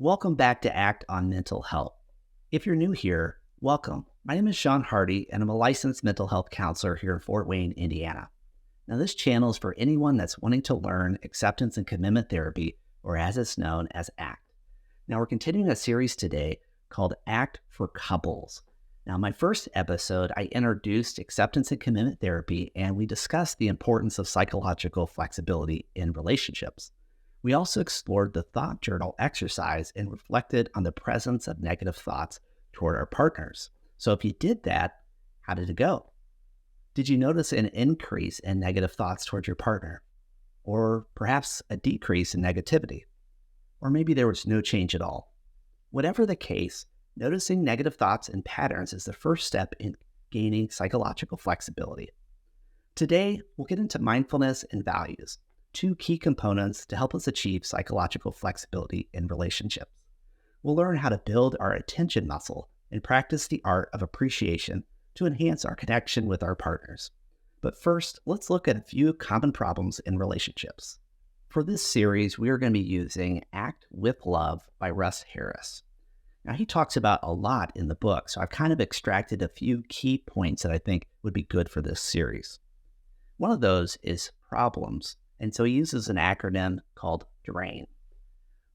Welcome back to Act on Mental Health. If you're new here, welcome. My name is Sean Hardy, and I'm a licensed mental health counselor here in Fort Wayne, Indiana. Now, this channel is for anyone that's wanting to learn acceptance and commitment therapy, or as it's known as ACT. Now, we're continuing a series today called ACT for Couples. Now, in my first episode, I introduced acceptance and commitment therapy, and we discussed the importance of psychological flexibility in relationships. We also explored the thought journal exercise and reflected on the presence of negative thoughts toward our partners. So if you did that, how did it go? Did you notice an increase in negative thoughts towards your partner? Or perhaps a decrease in negativity? Or maybe there was no change at all. Whatever the case, noticing negative thoughts and patterns is the first step in gaining psychological flexibility. Today, we'll get into mindfulness and values, two key components to help us achieve psychological flexibility in relationships. We'll learn how to build our attention muscle and practice the art of appreciation to enhance our connection with our partners. But first, let's look at a few common problems in relationships. For this series, we are going to be using Act with Love by Russ Harris. Now, he talks about a lot in the book, so I've kind of extracted a few key points that I think would be good for this series. One of those is problems. And so he uses an acronym called DRAIN.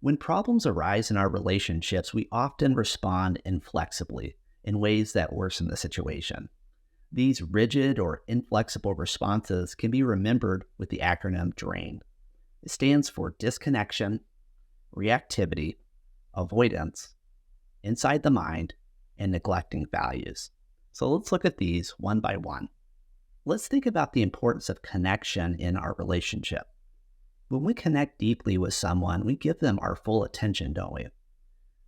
When problems arise in our relationships, we often respond inflexibly in ways that worsen the situation. These rigid or inflexible responses can be remembered with the acronym DRAIN. It stands for disconnection, reactivity, avoidance, inside the mind, and neglecting values. So let's look at these one by one. Let's think about the importance of connection in our relationship. When we connect deeply with someone, we give them our full attention, don't we?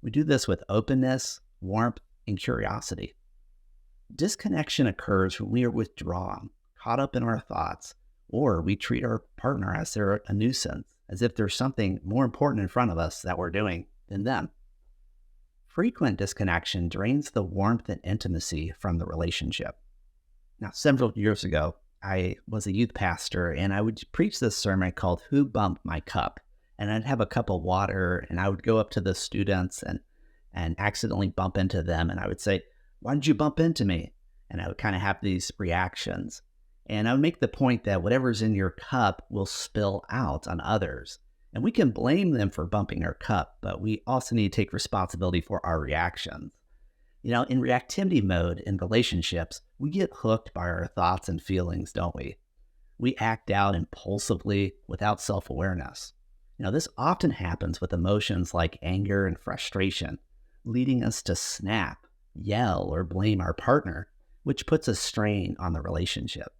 We do this with openness, warmth, and curiosity. Disconnection occurs when we are withdrawn, caught up in our thoughts, or we treat our partner as they're a nuisance, as if there's something more important in front of us that we're doing than them. Frequent disconnection drains the warmth and intimacy from the relationship. Now, several years ago, I was a youth pastor, and I would preach this sermon called Who Bumped My Cup? And I'd have a cup of water, and I would go up to the students and accidentally bump into them, and I would say, "Why did you bump into me?" And I would kind of have these reactions. And I would make the point that whatever's in your cup will spill out on others. And we can blame them for bumping our cup, but we also need to take responsibility for our reactions. You know, in reactivity mode in relationships, we get hooked by our thoughts and feelings, don't we? We act out impulsively without self-awareness. You know, this often happens with emotions like anger and frustration, leading us to snap, yell, or blame our partner, which puts a strain on the relationship.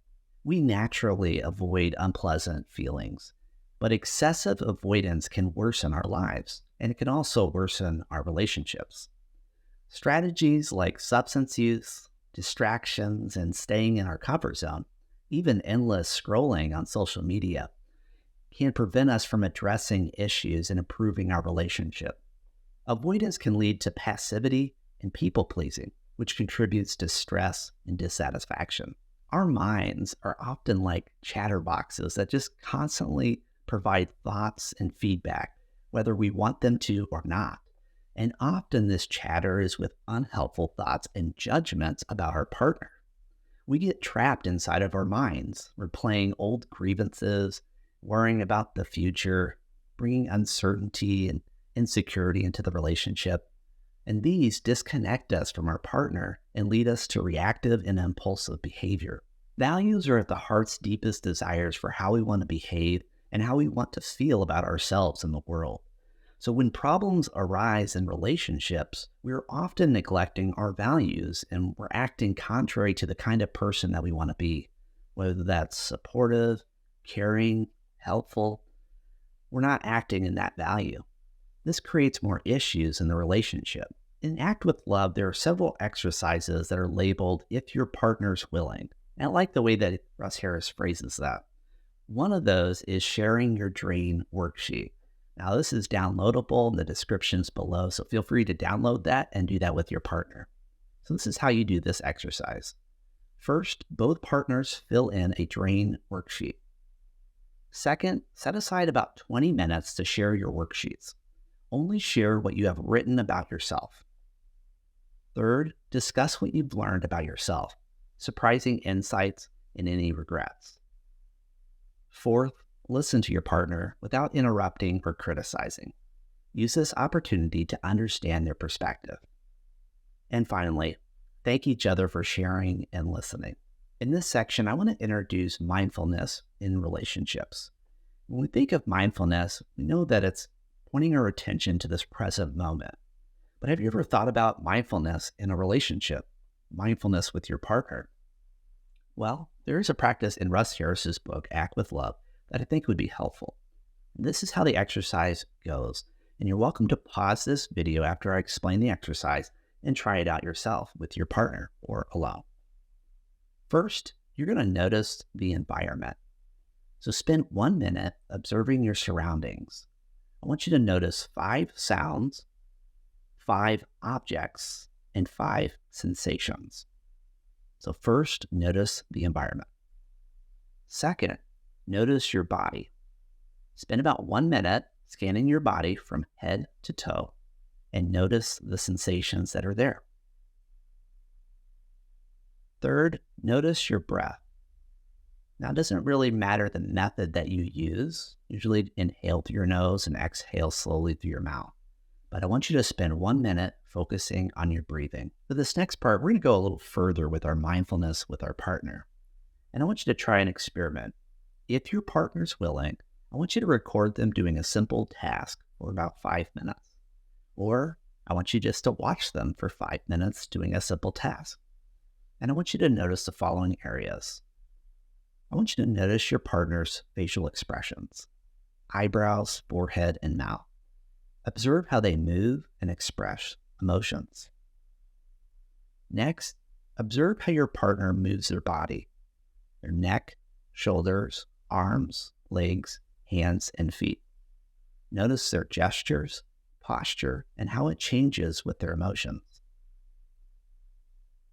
We naturally avoid unpleasant feelings, but excessive avoidance can worsen our lives, and it can also worsen our relationships. Strategies like substance use, distractions, and staying in our comfort zone, even endless scrolling on social media, can prevent us from addressing issues and improving our relationship. Avoidance can lead to passivity and people-pleasing, which contributes to stress and dissatisfaction. Our minds are often like chatterboxes that just constantly provide thoughts and feedback, whether we want them to or not. And often this chatter is with unhelpful thoughts and judgments about our partner. We get trapped inside of our minds, replaying old grievances, worrying about the future, bringing uncertainty and insecurity into the relationship. And these disconnect us from our partner and lead us to reactive and impulsive behavior. Values are at the heart's deepest desires for how we want to behave and how we want to feel about ourselves in the world. So when problems arise in relationships, we're often neglecting our values and we're acting contrary to the kind of person that we want to be, whether that's supportive, caring, helpful. We're not acting in that value. This creates more issues in the relationship. In Act with Love, there are several exercises that are labeled "if your partner's willing." And I like the way that Russ Harris phrases that. One of those is sharing your DRAIN worksheet. Now, this is downloadable in the descriptions below, so feel free to download that and do that with your partner. So this is how you do this exercise. First, both partners fill in a DRAIN worksheet. Second, set aside about 20 minutes to share your worksheets. Only share what you have written about yourself. Third, discuss what you've learned about yourself, surprising insights and any regrets. Fourth, listen to your partner without interrupting or criticizing. Use this opportunity to understand their perspective. And finally, thank each other for sharing and listening. In this section, I want to introduce mindfulness in relationships. When we think of mindfulness, we know that it's pointing our attention to this present moment. But have you ever thought about mindfulness in a relationship? Mindfulness with your partner? Well, there is a practice in Russ Harris's book, Act with Love, that I think would be helpful. This is how the exercise goes, and you're welcome to pause this video after I explain the exercise and try it out yourself with your partner or alone. First, you're going to notice the environment. So spend 1 minute observing your surroundings. I want you to notice 5 sounds, 5 objects, and 5 sensations. So first, notice the environment. Second, notice your body. Spend about 1 minute scanning your body from head to toe and notice the sensations that are there. Third, notice your breath. Now, it doesn't really matter the method that you use. Usually inhale through your nose and exhale slowly through your mouth. But I want you to spend 1 minute focusing on your breathing. For this next part, we're going to go a little further with our mindfulness with our partner. And I want you to try an experiment. If your partner's willing, I want you to record them doing a simple task for about 5 minutes. Or I want you just to watch them for 5 minutes doing a simple task. And I want you to notice the following areas. I want you to notice your partner's facial expressions, eyebrows, forehead, and mouth. Observe how they move and express emotions. Next, observe how your partner moves their body, their neck, shoulders, arms, legs, hands, and feet. Notice their gestures, posture, and how it changes with their emotions.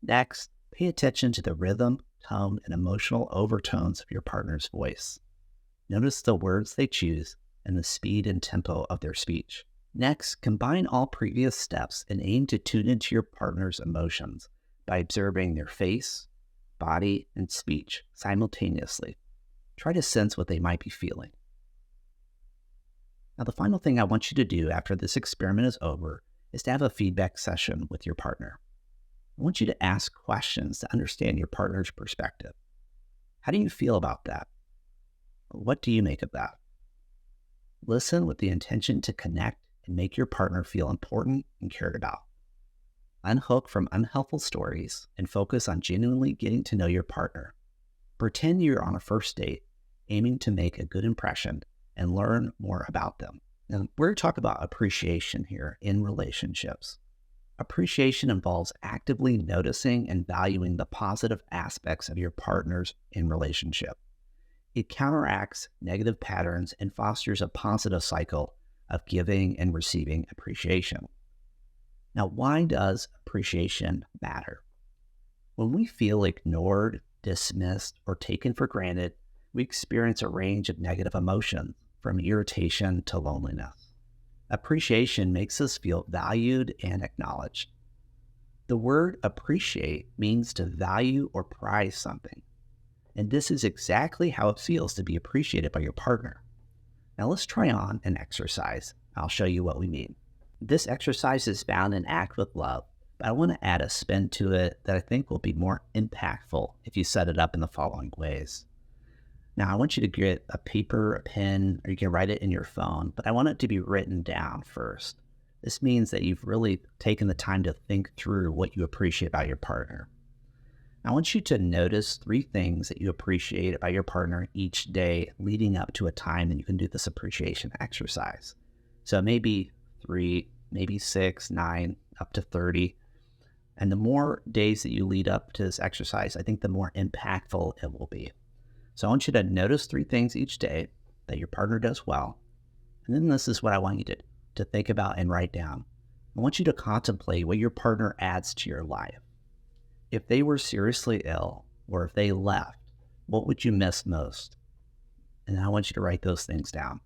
Next, pay attention to the rhythm, tone, and emotional overtones of your partner's voice. Notice the words they choose and the speed and tempo of their speech. Next, combine all previous steps and aim to tune into your partner's emotions by observing their face, body, and speech simultaneously. Try to sense what they might be feeling. Now, the final thing I want you to do after this experiment is over is to have a feedback session with your partner. I want you to ask questions to understand your partner's perspective. How do you feel about that? What do you make of that? Listen with the intention to connect and make your partner feel important and cared about. Unhook from unhelpful stories and focus on genuinely getting to know your partner. Pretend you're on a first date, aiming to make a good impression and learn more about them. Now, we're talking about appreciation here in relationships. Appreciation involves actively noticing and valuing the positive aspects of your partners in relationship. It counteracts negative patterns and fosters a positive cycle of giving and receiving appreciation. Now, why does appreciation matter? When we feel ignored, dismissed, or taken for granted, we experience a range of negative emotions, from irritation to loneliness. Appreciation makes us feel valued and acknowledged. The word appreciate means to value or prize something. And this is exactly how it feels to be appreciated by your partner. Now let's try on an exercise. I'll show you what we mean. This exercise is found in Act with Love, but I want to add a spin to it that I think will be more impactful if you set it up in the following ways. Now, I want you to get a paper, a pen, or you can write it in your phone, but I want it to be written down first. This means that you've really taken the time to think through what you appreciate about your partner. I want you to notice 3 things that you appreciate about your partner each day leading up to a time that you can do this appreciation exercise. So maybe 3, maybe 6, 9, up to 30. And the more days that you lead up to this exercise, I think the more impactful it will be. So I want you to notice 3 things each day that your partner does well. And then this is what I want you to think about and write down. I want you to contemplate what your partner adds to your life. If they were seriously ill or if they left, what would you miss most? And I want you to write those things down.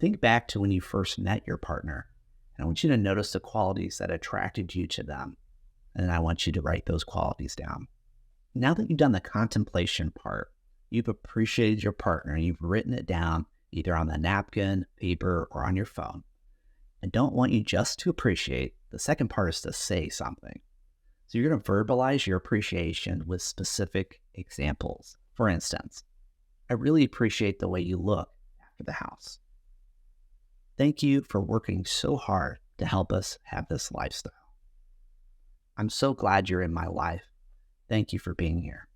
Think back to when you first met your partner, and I want you to notice the qualities that attracted you to them. And I want you to write those qualities down. Now that you've done the contemplation part, you've appreciated your partner and you've written it down either on the napkin, paper, or on your phone. I don't want you just to appreciate. The second part is to say something. So you're going to verbalize your appreciation with specific examples. For instance, I really appreciate the way you look after the house. Thank you for working so hard to help us have this lifestyle. I'm so glad you're in my life. Thank you for being here.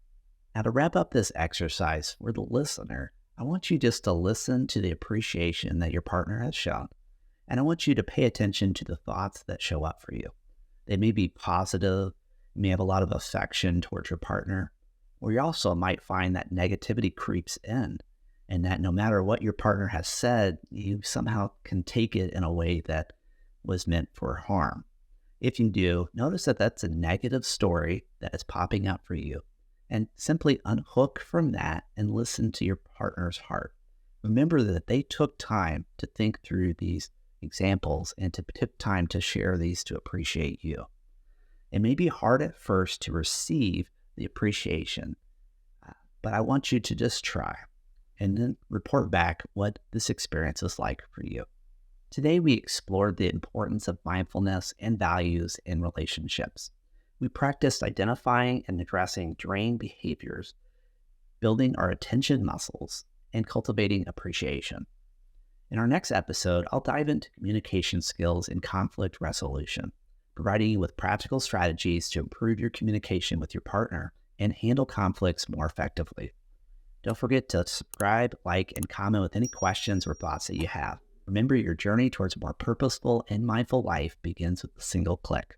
Now, to wrap up this exercise for the listener, I want you just to listen to the appreciation that your partner has shown. And I want you to pay attention to the thoughts that show up for you. They may be positive, you may have a lot of affection towards your partner, or you also might find that negativity creeps in, and that no matter what your partner has said, you somehow can take it in a way that was meant for harm. If you do, notice that that's a negative story that is popping up for you, and simply unhook from that and listen to your partner's heart. Remember that they took time to think through these examples and to took time to share these to appreciate you. It may be hard at first to receive the appreciation, but I want you to just try and then report back what this experience is like for you. Today, we explored the importance of mindfulness and values in relationships. We practiced identifying and addressing drained behaviors, building our attention muscles, and cultivating appreciation. In our next episode, I'll dive into communication skills and conflict resolution, providing you with practical strategies to improve your communication with your partner and handle conflicts more effectively. Don't forget to subscribe, like, and comment with any questions or thoughts that you have. Remember, your journey towards a more purposeful and mindful life begins with a single click.